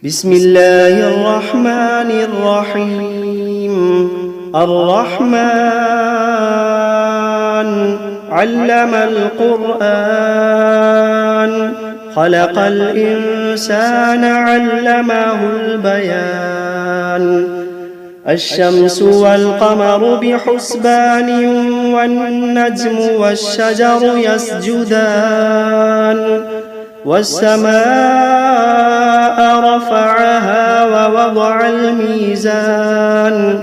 بسم الله الرحمن الرحيم. الرحمن علم القرآن، خلق الإنسان علمه البيان. الشمس والقمر بحسبان، والنجم والشجر يسجدان. والسماء رفعها ووضع الميزان،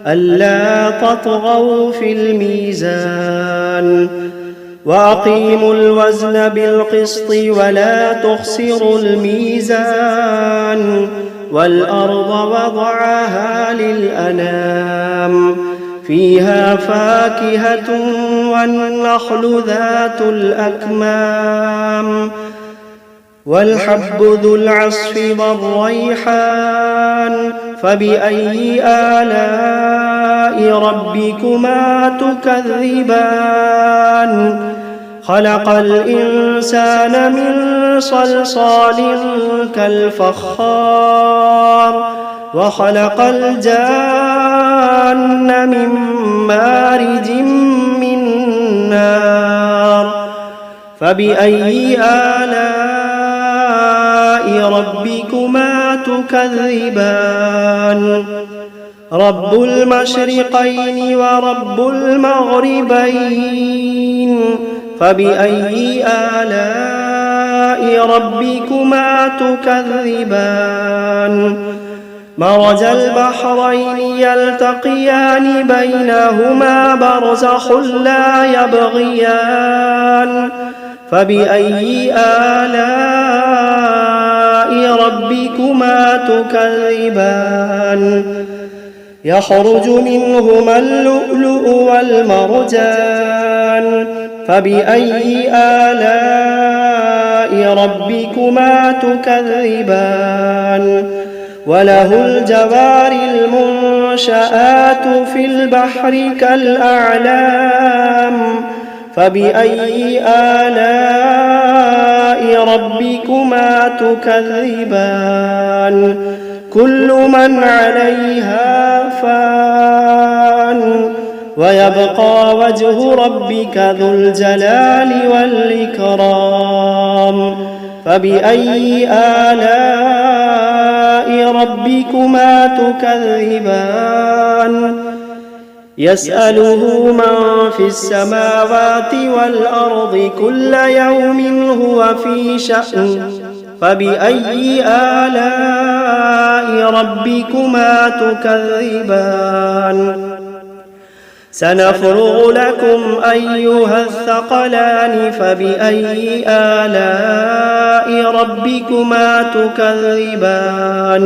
ألا تطغوا في الميزان. وأقيموا الوزن بالقسط ولا تخسروا الميزان. والأرض وضعها للأنام، فيها فاكهة والنخل ذات الأكمام، والحب ذو العصف والريحان. فبأي آلاء ربكما تكذبان؟ خلق الإنسان من صلصال كالفخار، وخلق الجان من مارج من نار. فبأي آلاء ربكما تكذبان؟ رب المشرقين ورب المغربين. فبأي آلاء ربكما تكذبان؟ مرج البحرين يلتقيان، بينهما برزخ لا يبغيان. فبأي آلاء ربكما تكذبان؟ يخرج منهما اللؤلؤ والمرجان. فبأي آلاء ربكما تكذبان؟ وله الجوار المنشآت في البحر كالأعلام. فبأي آلاء ربكما تكذبان؟ كل من عليها فان، ويبقى وجه ربك ذو الجلال والإكرام. فبأي آلاء ربكما تكذبان؟ يسأله من في السماوات والأرض كل يوم هو في شأن. فبأي آلاء ربكما تكذبان؟ سنفرغ لكم أيها الثقلان. فبأي آلاء ربكما تكذبان؟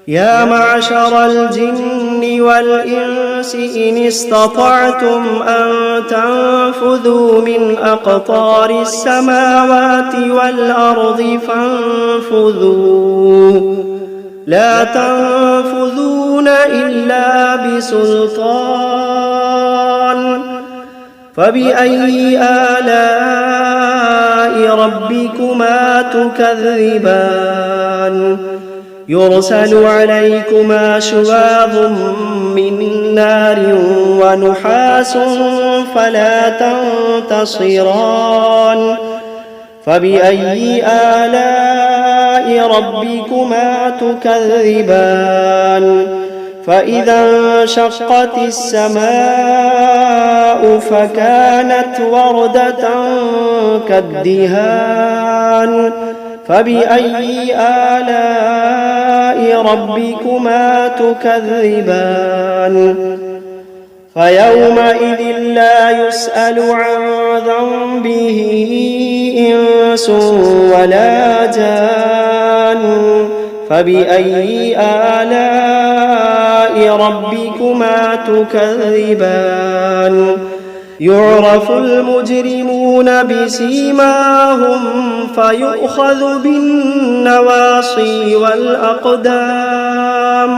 يا معشر الجن والإنس إن استطعتم أن تنفذوا من أقطار السماوات والأرض فانفذوا، لا تنفذون إلا بسلطان. فبأي آلاء ربكما تكذبان؟ يرسل عليكما شواظ من نار ونحاس فلا تنتصران. فبأي آلاء ربكما تكذبان؟ فإذا انشقت السماء فكانت وردة كالدهان. فبأي آلاء ربكما تكذبان؟ فيومئذ لا يسأل عن ذنبه إنس ولا جان. فبأي آلاء ربكما تكذبان؟ يعرف المجرمون بسيماهم فيؤخذ بالنواصي والأقدام.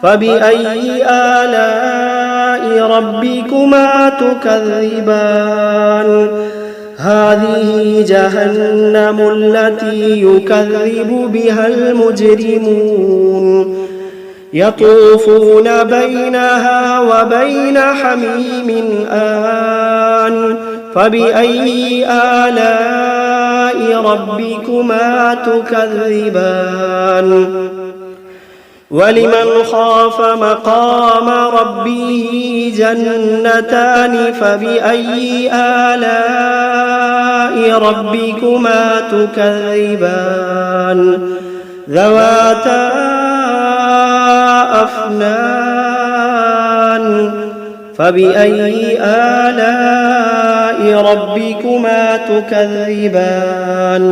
فبأي آلاء ربكما تكذبان؟ هذه جهنم التي يكذب بها المجرمون يطوفون بينها وبين حميم آن فبأي آلاء ربكما تكذبان ولمن خاف مقام ربه جنتان فبأي آلاء ربكما تكذبان ذواتا أفنان فبأي آلاء ربكما تكذبان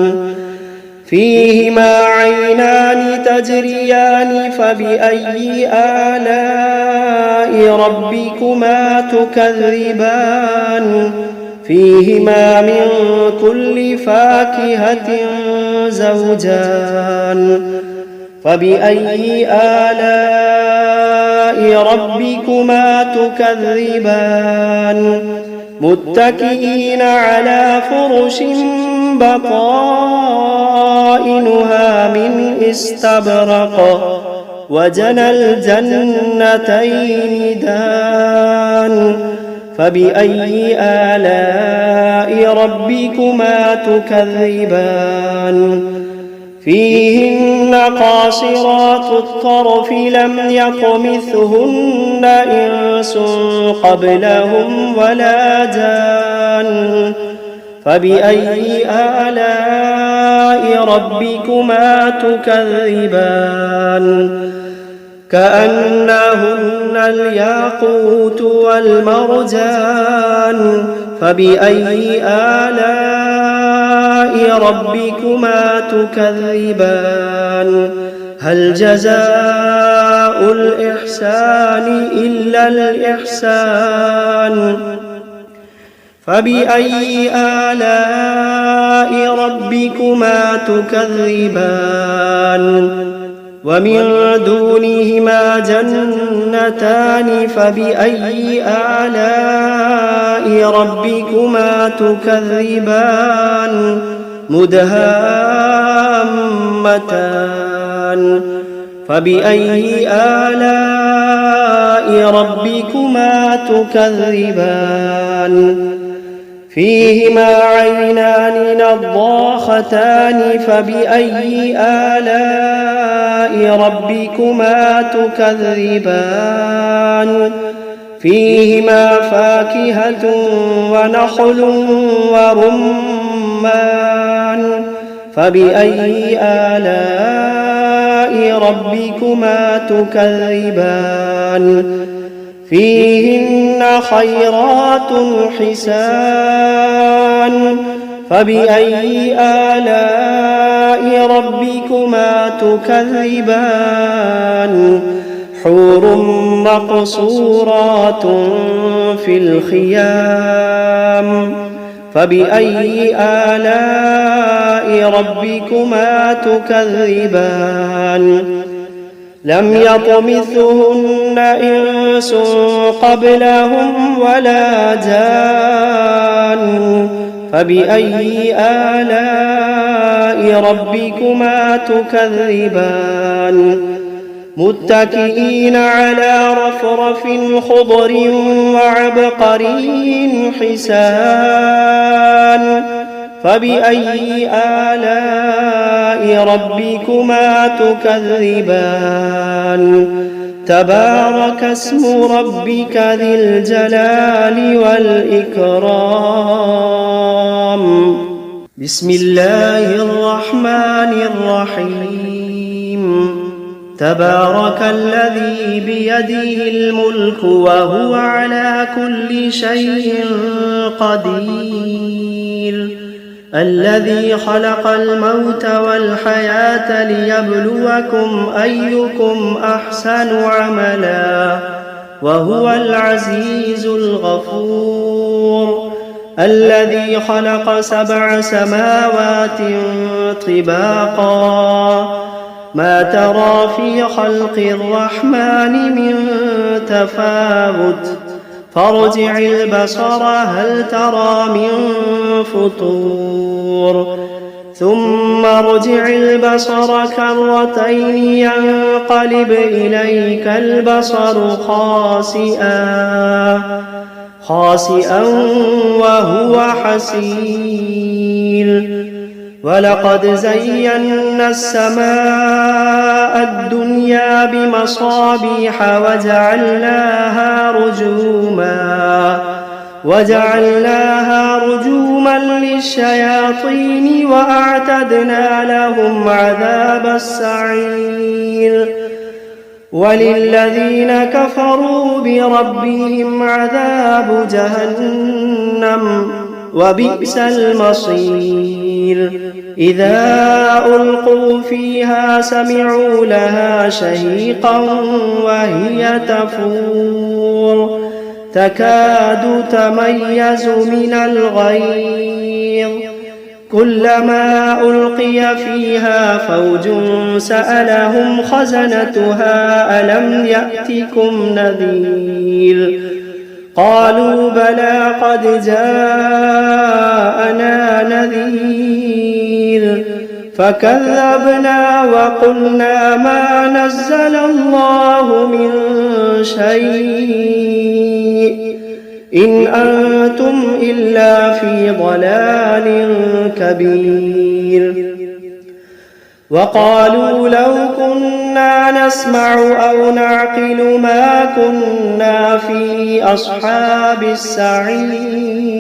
فيهما عينان تجريان فبأي آلاء ربكما تكذبان فيهما من كل فاكهة زوجان فبأي آلاء ربكما تكذبان متكئين على فرش بطائنها من استبرق وجنى الجنتين دان فبأي آلاء ربكما تكذبان فيهن قاصرات الطرف لم يطمثهن إنس قبلهم ولا جان فبأي آلاء ربكما تكذبان كأنهن الياقوت والمرجان فبأي آلاء ربكما تكذبان هل جزاء الإحسان إلا الإحسان فبأي آلاء ربكما تكذبان ومن دونهما جنتان فبأي آلاء ربكما تكذبان مدهامتان فبأي آلاء ربكما تكذبان فيهما عينان نضاختان فبأي آلاء ربكما تكذبان فيهما فاكهة ونخل ورمان فبأي آلاء ربكما تكذبان فيهن خيرات حسان فبأي آلاء ربكما تكذبان حور مقصورات في الخيام فبأي آلاء ربكما تكذبان لم يطمثهن إنس قبلهم ولا جان فبأي آلاء ربكما تكذبان متكئين على رفرف خضر وعبقري حسان فبأي آلاء ربكما تكذبان تبارك اسم ربك ذي الجلال والإكرام بسم الله الرحمن الرحيم تبارك الذي بيده الملك وهو على كل شيء قدير الذي خلق الموت والحياة ليبلوكم أيكم أحسن عملا وهو العزيز الغفور الذي خلق 7 سماوات طباقا ما ترى في خلق الرحمن من تفاوت فارجع البصر هل ترى من فطور ثم ارجع البصر كرتين ينقلب إليك البصر خاسئا وهو حسير ولقد زينا السماء الدنيا بمصابيح وجعلناها رجوما للشياطين وأعتدنا لهم عذاب السعير وللذين كفروا بربهم عذاب جهنم وبئس المصير إذا ألقوا فيها سمعوا لها شهيقا وهي تفور تكاد تميز من الغيظ كلما ألقي فيها فوج سألهم خزنتها ألم يأتكم نذير قالوا بلى قد جاءنا نذير فكذبنا وقلنا ما نزل الله من شيء إن أنتم إلا في ضلال كبير وقالوا لو كنا نسمع أو نعقل ما كنا في أصحاب السعير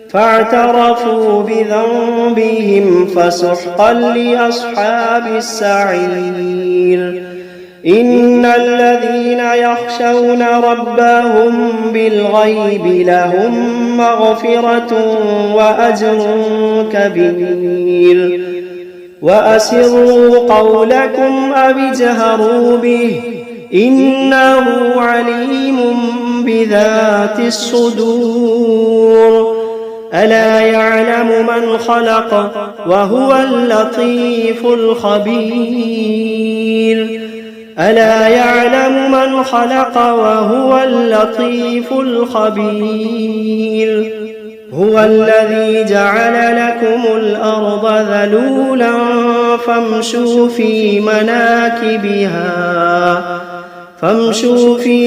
فاعترفوا بذنبهم فسحقا لأصحاب السعير إن الذين يخشون ربهم بالغيب لهم مغفرة وأجر كبير وأسروا قولكم أو اجهروا به إنه عليم بذات الصدور ألا يعلم من خلق وهو اللطيف الخبير ألا يعلم من خلق وهو اللطيف الخبير هو الذي جعل لكم الأرض ذلولا فامشوا في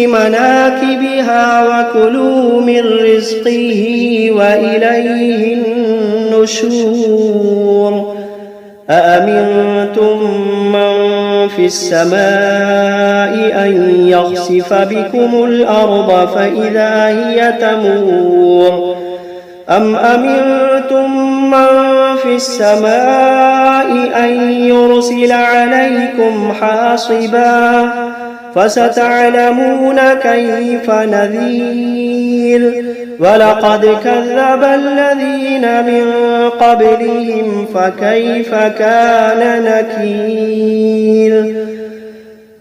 مناكبها وكلوا من رزقه وإليه النشور أأمنتم من في السماء أن يخسف بكم الأرض فإذا هي تمور أم أمنتم من في السماء أن يرسل عليكم حاصبا فستعلمون كيف نذير ولقد كذب الذين من قبلهم فكيف كان نكير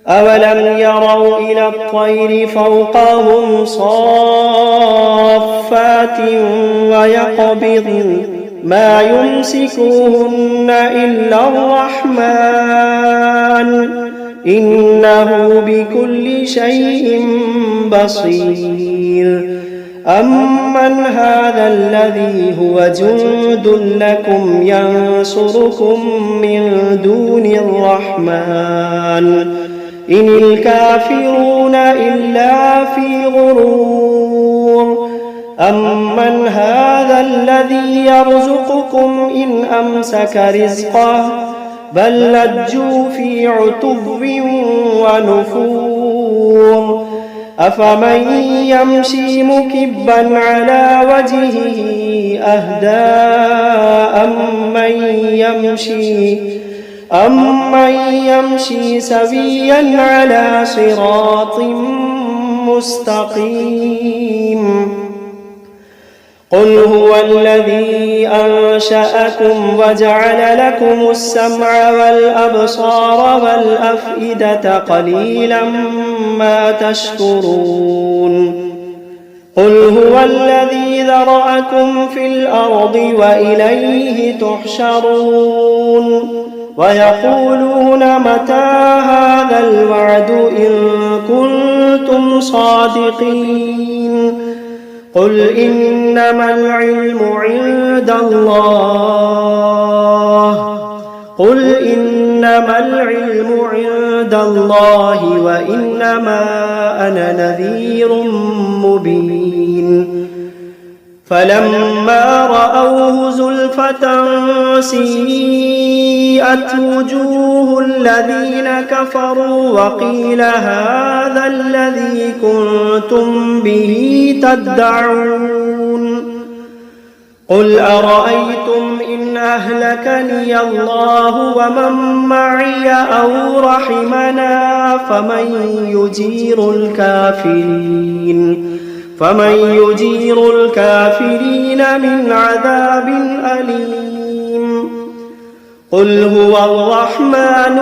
أولم يروا إلى الطير فوقهم صافات ويقبضن ما يمسكوهن إلا الرحمن إنه بكل شيء بصير أمن هذا الذي هو جند لكم ينصركم من دون الرحمن إن الكافرون إلا في غرور أمن هذا الذي يرزقكم إن أمسك رزقه بل لجوا في عتب ونفور أفمن يمشي مكبا على وجهه أهدى أمن يمشي سويا على صراط مستقيم قل هو الذي أنشأكم وجعل لكم السمع والأبصار والأفئدة قليلا ما تشكرون قل هو الذي ذرأكم في الأرض وإليه تحشرون ويقولون متى هذا الوعد إن كنتم صادقين قل إنما العلم عند الله وإنما أنا نذير مبين فلما رأوه زلفة سيئت وجوه الذين كفروا وقيل هذا الذي كنتم به تدعون قل أرأيتم إن أهلكني الله ومن معي أو رحمنا فمن يجير الكافرين من عذاب أليم قل هو الرحمن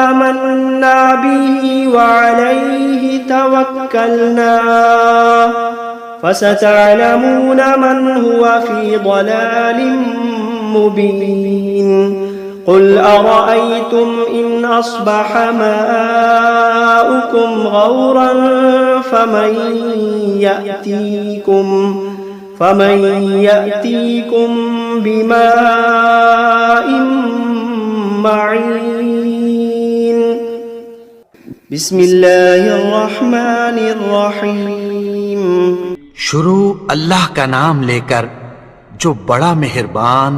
آمنا به وعليه توكلنا فستعلمون من هو في ضلال مبين قل أرأيتم إن أصبح ماؤكم غورا فمن يأتيكم بماء معين بسم الله الرحمن الرحيم شروع اللہ کا نام لے کر جو بڑا مہربان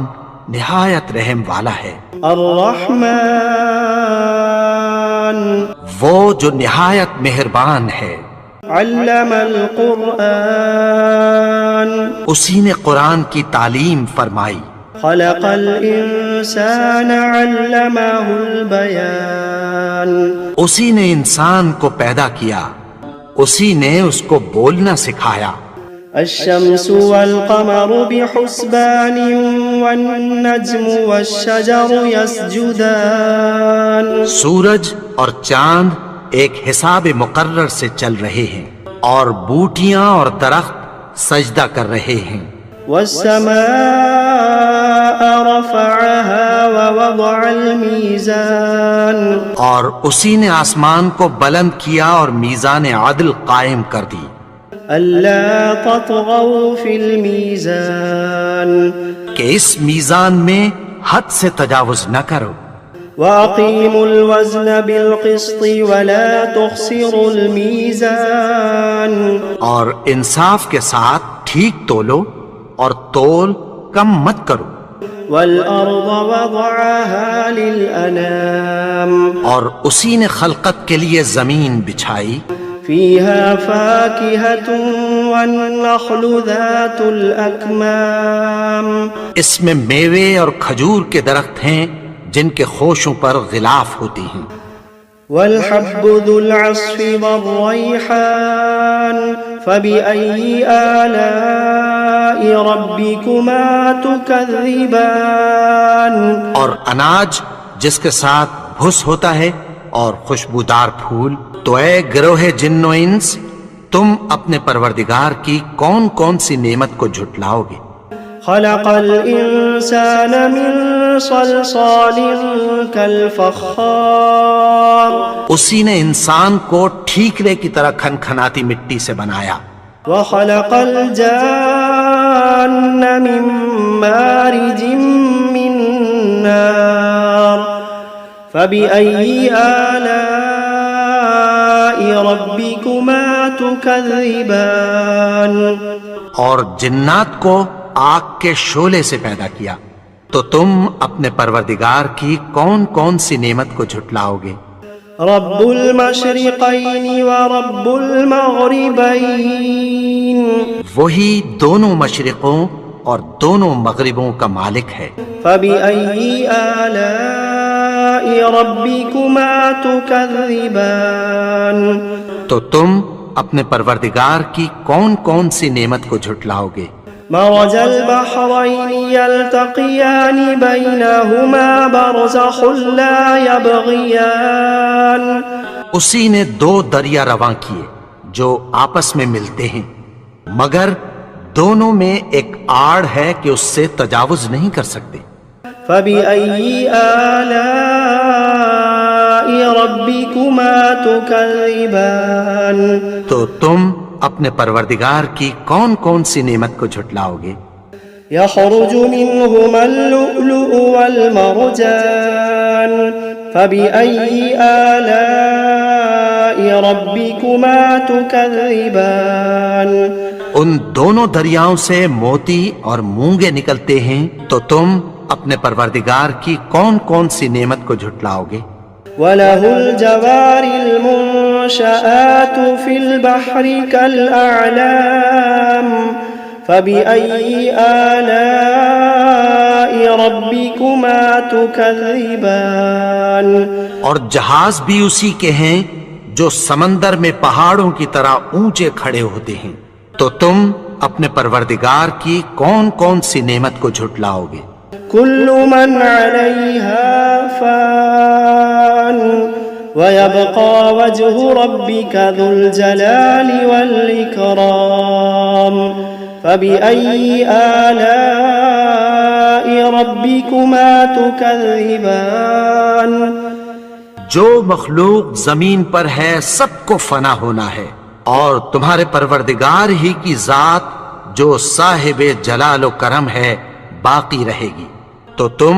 نہایت رحم والا ہے۔ الرحمن وہ جو نہایت مہربان ہے۔ علم القرآن اسی نے قرآن کی تعلیم فرمائی۔ خلق الانسان علمہ البیان اسی نے انسان کو پیدا کیا، اسی نے اس کو بولنا سکھایا۔ الشمس والقمر بحسبان والنجم والشجر يسجدان سورج اور چاند ایک حساب مقرر سے چل رہے ہیں اور بوٹیاں اور درخت سجدہ کر رہے ہیں۔ والسماء رفعها ووضع الميزان اور اسی نے آسمان کو بلند کیا اور میزان عدل قائم کر دی۔ ألا تطغوا في الميزان کہ اس میزان میں حد سے تجاوز نہ کرو۔ وأقيموا الوزن بالقسط ولا تخسروا الميزان اور انصاف کے ساتھ ٹھیک تولو اور تول کم مت کرو۔ والأرض وضعها للأنام اور اسی نے خلقت کے لیے زمین بچھائی، فيها فاكهة والنخل ذات الأكمام اس میں میوے اور کھجور کے درخت ہیں جن کے خوشوں پر غلاف ہوتی ہیں۔ والحب ذو العصف والريحان فبأي آلاء ربكما تكذبان اور اناج جس کے ساتھ بھس ہوتا ہے اور خوشبودار پھول، تو اے گروہ جن و انس تم اپنے پروردگار کی کون کون سی نعمت کو جھٹلاؤ گے؟ خلق الانسان من صلصال كالفخار اسی نے انسان کو ٹھیکرے کی طرح کھنکھناتی مٹی سے بنایا۔ وخلق الجان من مارج من نار فبأي آلاء ربكما تكذبان اور جنات کو آگ کے شعلے سے پیدا کیا، تو تم اپنے پروردگار کی کون کون سی نعمت کو جھٹلاؤ گے؟ رب المشرقین ورب المغربین وہی دونوں مشرقوں اور دونوں مغربوں کا مالک ہے۔ فبأي آلاء ربكما تكذبان تو تم اپنے پروردگار کی کون کون سی نعمت کو جھٹلاؤ گے؟ مرج البحرين يلتقيان بينهما برزخ لا يبغيان اسی نے دو دریا رواں کیے جو آپس میں ملتے ہیں، مگر دونوں میں ایک آڑ ہے کہ اس سے تجاوز نہیں کر سکتے۔ فبأي آلاء تكذبان تو تم اپنے پروردگار کی کون کون سی نعمت کو جھٹلاؤ گے؟ يخرج منهما اللؤلؤ والمرجان فبأي آلاء ربكما تكذبان ان دونوں دریاؤں سے موتی اور مونگے نکلتے ہیں، تو تم اپنے پروردگار کی کون کون سی نعمت کو جھٹلاؤ گے؟ وله الجوار المنشآت في البحر كالأعلام فبأي آلاء ربكما تكذبان اور جہاز بھی اسی کے ہیں جو سمندر میں پہاڑوں کی طرح اونچے کھڑے ہوتے ہیں، تو تم اپنے پروردگار کی کون کون سی نعمت کو جھٹلاؤ گے؟ كل من عليها فان ويبقى وجه ربك ذو الجلال والإكرام فبأي آلاء ربكما تكذبان جو مخلوق زمین پر ہے سب کو فنا ہونا ہے، اور تمہارے پروردگار ہی کی ذات جو صاحب جلال و کرم ہے باقی رہے گی، تو تم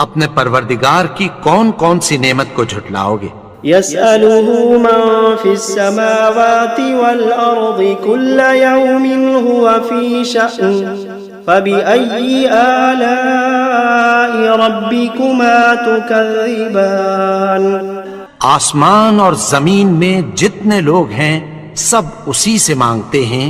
اپنے پروردگار کی کون کون سی نعمت کو جھٹلاؤ گے؟ يسأله من في السماوات والأرض كل يوم هو في شأن فبأي آلاء ربكما تكذبان آسمان اور زمین میں جتنے لوگ ہیں سب اسی سے مانگتے ہیں،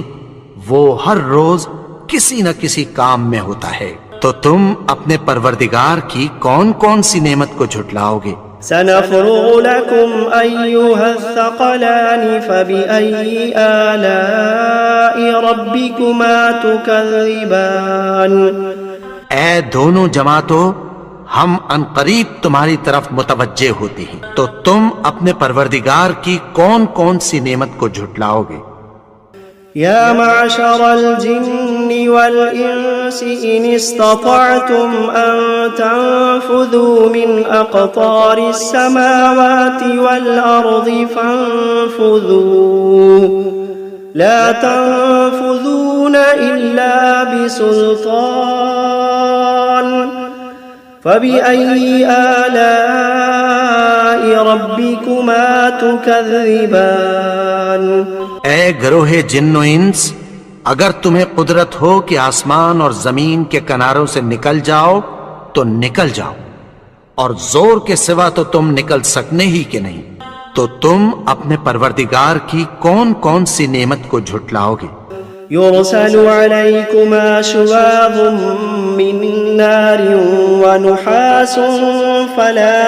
وہ ہر روز کسی نہ کسی کام میں ہوتا ہے، تو تم اپنے پروردگار کی کون کون سی نعمت کو جھٹلاؤ گے؟ سنفرغ لكم أيها الثقلان فبأي آلاء ربكما تكذبان اے دونوں جماعتوں، ہم عنقریب تمہاری طرف متوجہ ہوتے ہیں، تو تم اپنے پروردگار کی کون کون سی نعمت کو جھٹلاؤ گے؟ يا معشر الجن والإنس إن استطعتم أن تنفذوا من أقطار السماوات والأرض فانفذوا لا تنفذون إلا بسلطان فبأي آلاء ربكما تكذبان اے گروہ جن و انس، اگر تمہیں قدرت ہو کہ آسمان اور زمین کے کناروں سے نکل جاؤ تو نکل جاؤ، اور زور کے سوا تو تم نکل سکنے ہی کہ نہیں، تو تم اپنے پروردگار کی کون کون سی نعمت کو جھٹلاؤ گے؟ يرسل عليكما شواظ من نار ونحاس فلا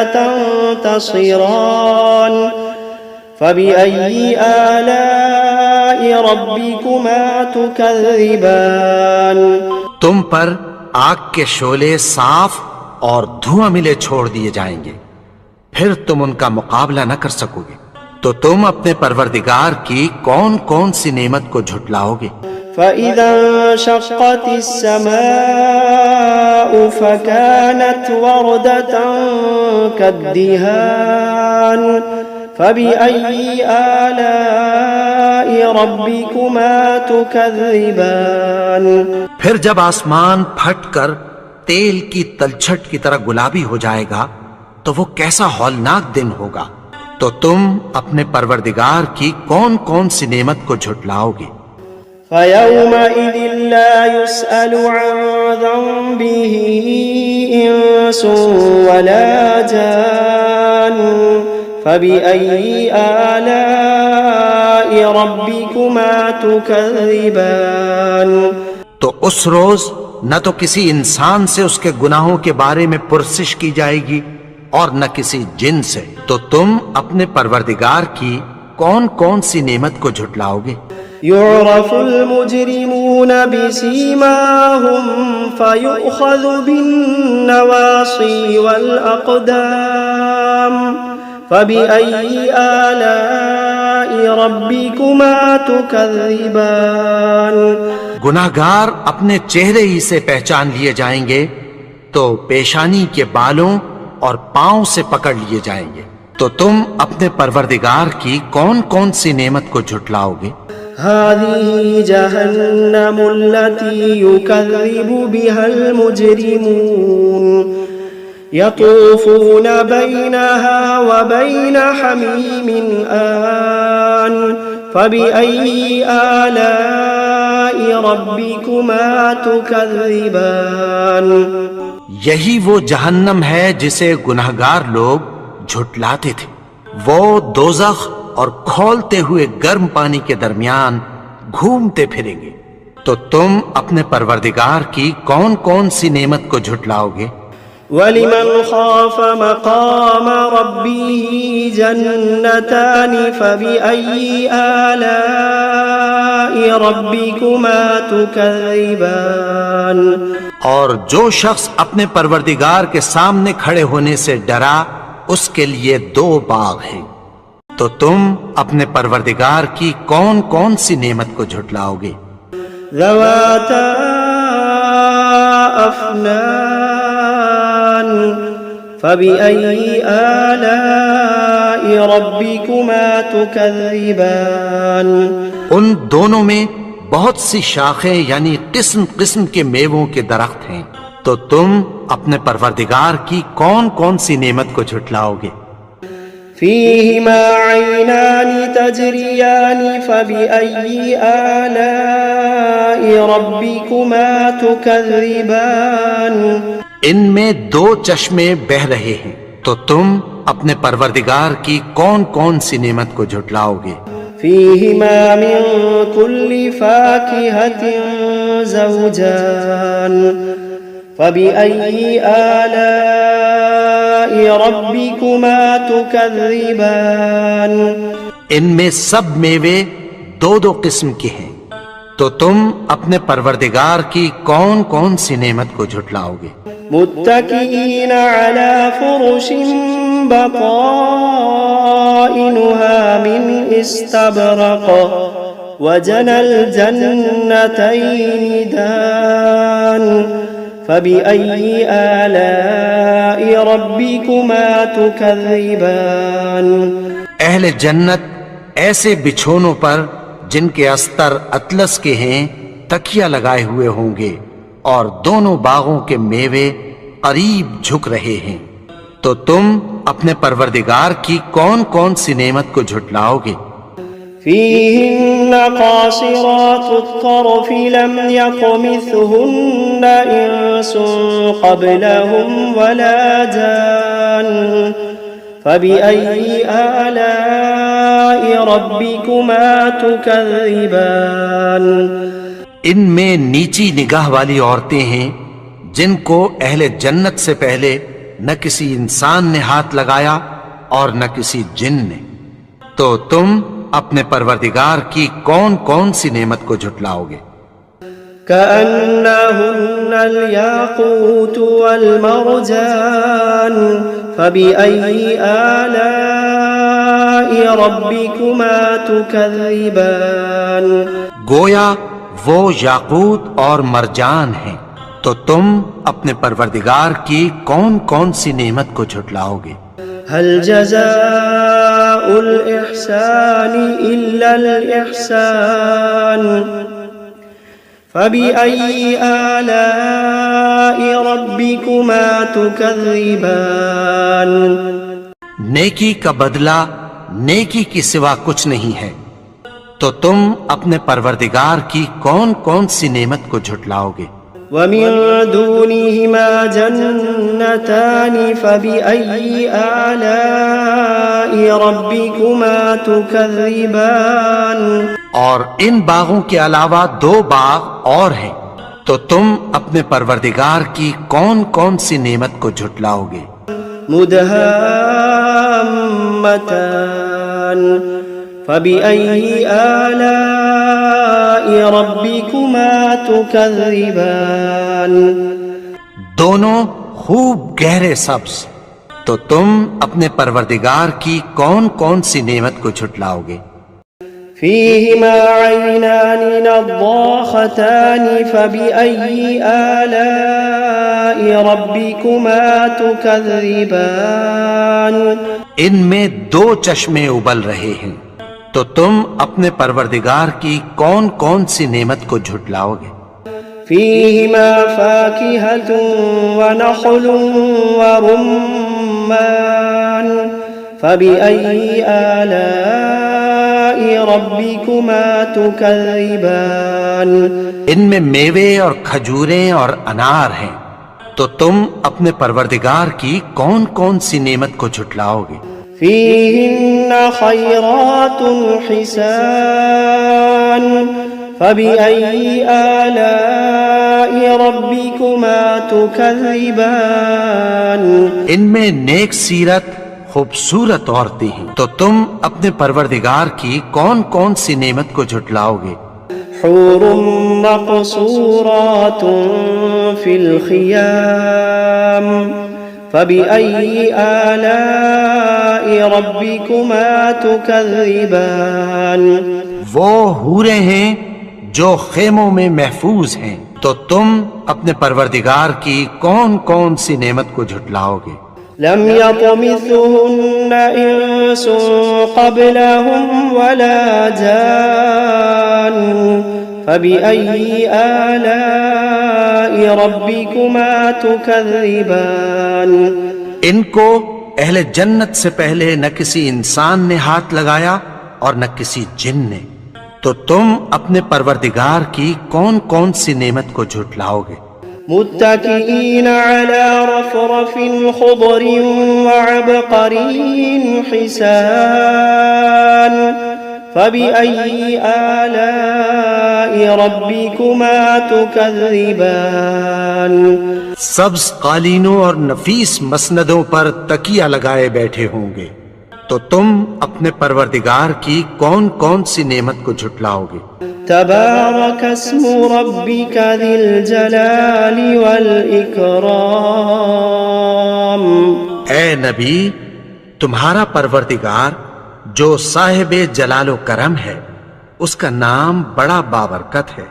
تنتصران فبأي آلاء ربكما تكذبان تم پر آگ کے شعلے صاف اور دھواں ملے چھوڑ دیے جائیں گے، پھر تم ان کا مقابلہ نہ کر سکو گے، تو تم اپنے پروردگار کی کون کون سی نعمت کو جھٹلاؤ گے؟ فإذا انشقت السماء فكانت وردة كالدهان فبأي آلاء ربكما تكذبان پھر جب آسمان پھٹ کر تیل کی تلچھٹ کی طرح گلابی ہو جائے گا تو وہ کیسا ہولناک دن ہوگا، تو تم اپنے پروردگار کی کون کون سی نعمت کو جھٹلاؤ گے؟ فيومئذ لا يسأل عن ذنبه إنس ولا جان فبأي آلاء ربكما تكذبان تو اس روز نہ تو کسی انسان سے اس کے گناہوں کے بارے میں پرسش کی جائے گی اور نہ کسی جن سے، تو تم اپنے پروردگار کی کون کون سی نعمت کو جھٹلاؤ گے؟ يعرف المجرمون بسيماهم فيؤخذ بالنواصي والأقدام فبأي آلاء ربكما تكذبان گناہگار اپنے چہرے ہی سے پہچان لیے جائیں گے، تو پیشانی کے بالوں اور پاؤں سے پکڑ لیے جائیں گے، تو تم اپنے پروردگار کی کون کون سی نعمت کو جھٹلاؤ گے؟ هذه جهنم التي يكذب بها المجرمون يطوفون بينها وبين حميم آن فبأي آلاء ربكما تكذبان۔ یہی وہ جہنم ہے جسے گنہگار لوگ جھٹلاتے تھے، وہ دوزخ اور کھولتے ہوئے گرم پانی کے درمیان گھومتے پھریں گے۔ تو تم اپنے پروردگار کی کون کون سی نعمت کو جھٹلاؤ گے؟ وَلِمَنْ خَافَ مَقَامَ رَبِّهِ جَنَّتَانِ فَبِأَيِّ آلَاءِ رَبِّكُمَا تُكَذِّبَانِ۔ اور جو شخص اپنے پروردگار کے سامنے کھڑے ہونے سے ڈرا، اس کے لیے 2 باغ ہیں۔ تو تم اپنے پروردگار کی کون کون سی نعمت کو جھٹلاؤ گے؟ ذواتا افنان فبأي آلاء ربكما تكذبان۔ ان دونوں میں بہت سی شاخیں یعنی قسم قسم کے میووں کے درخت ہیں، تو تم اپنے پروردگار کی کون کون سی نعمت کو جھٹلاؤ گے؟ فيهما عينان تجريان فبأي آلاء ربكما تكذبان۔ ان میں 2 چشمے بہہ رہے ہیں، تو تم اپنے پروردگار کی کون کون سی نعمت کو جھٹلاؤ گے؟ فيهما من كل فاكهة زوجان فبأي آلاء ربكما تكذبان۔ ان میں سب میوے 2 قسم کے ہیں، تو تم اپنے پروردگار کی کون کون سی نعمت کو جھٹلاؤ گے؟ متكئين على فرش بطائنها من استبرق وجنى الجنتين دان فبأي آلاء ربكما تكذبان۔ اہل جنت ایسے بچھونوں پر جن کے استر اطلس کے ہیں تکیہ لگائے ہوئے ہوں گے، اور دونوں باغوں کے میوے قریب جھک رہے ہیں، تو تم اپنے پروردگار کی کون کون سی نعمت کو جھٹلاؤ گے؟ فيهن قاصرات الطرف لم يطمثهن إنس قبلهم ولا جان فبأي آلاء ربكما تكذبان۔ ان میں نیچی نگاہ والی عورتیں ہیں جن کو اہل جنت سے پہلے نہ کسی انسان نے ہاتھ لگایا اور نہ کسی جن نے، تو تم اپنے پروردگار کی کون کون سی نعمت کو جھٹلاؤ گے؟ كأنهن الياقوت والمرجان فبأي آلاء ربكما تكذبان۔ گویا وہ یاقوت اور مرجان ہیں، تو تم اپنے پروردگار کی کون کون سی نعمت کو جھٹلاؤ گے؟ هل جزاء الإحسان إلا الإحسان فبأي آلاء ربكما تكذبان۔ نیکی کا بدلہ نیکی کی سوا کچھ نہیں ہے، تو تم اپنے پروردگار کی کون کون سی نعمت کو جھٹلاؤ گے؟ ومن دونهما جنتان فبأي آلاء ربكما تكذبان۔ اور ان باغوں کے علاوہ 2 باغ اور ہیں، تو تم اپنے پروردگار کی کون کون سی نعمت کو جھٹلاؤ گے؟ مدهامتان فبأي آلاء ربكما تكذبان۔ دونوں خوب گہرے سبز، تو تم اپنے پروردگار کی کون کون سی نعمت کو جھٹلاؤ گے؟ فيهما عينان نضاختان فبأي آلاء ربكما تكذبان ان میں دو چشمے ابل رہے ہیں، تو تم اپنے پروردگار کی کون کون سی نعمت کو جھٹلاؤ گے؟ فيهما فاكهة ونخل ورمان فبأي آلاء ربكما تكذبان ان میں میوے اور کھجوریں اور انار ہیں، تو تم اپنے پروردگار کی کون کون سی نعمت کو جھٹلاؤ گے؟ فيهن خيرات حسان فبأي آلاء ربكما تكذبان ان میں نیک سیرت خوبصورت عورتیں ہیں، تو تم اپنے پروردگار کی کون کون سی نعمت کو جھٹلاؤ گے؟ حور مقصورات في الخيام فبأي آلاء ربكما تكذبان وہ حوریں ہیں جو خیموں میں محفوظ ہیں، تو تم اپنے پروردگار کی کون کون سی نعمت کو جھٹلاؤ گے؟ لم يطمثهن إنس قبلهم ولا جان فبأي آلاء ربكما تكذبان ان کو اہل جنت سے پہلے نہ کسی انسان نے ہاتھ لگایا اور نہ کسی جن نے، تو تم اپنے پروردگار کی کون کون سی نعمت کو جھٹلاؤ گے؟ متكئين على رفرف خضر وعبقري حسان فبأي آلاء ربكما تكذبان سبز قالینوں اور نفیس مسندوں پر تکیہ لگائے بیٹھے ہوں گے، تو تم اپنے پروردگار کی کون کون سی نعمت کو جھٹلاؤ گے؟ تبارك اسم ربك ذي الجلال والإكرام اے نبی، تمہارا پروردگار جو صاحب جلال و کرم ہے، اس کا نام بڑا بابرکت ہے۔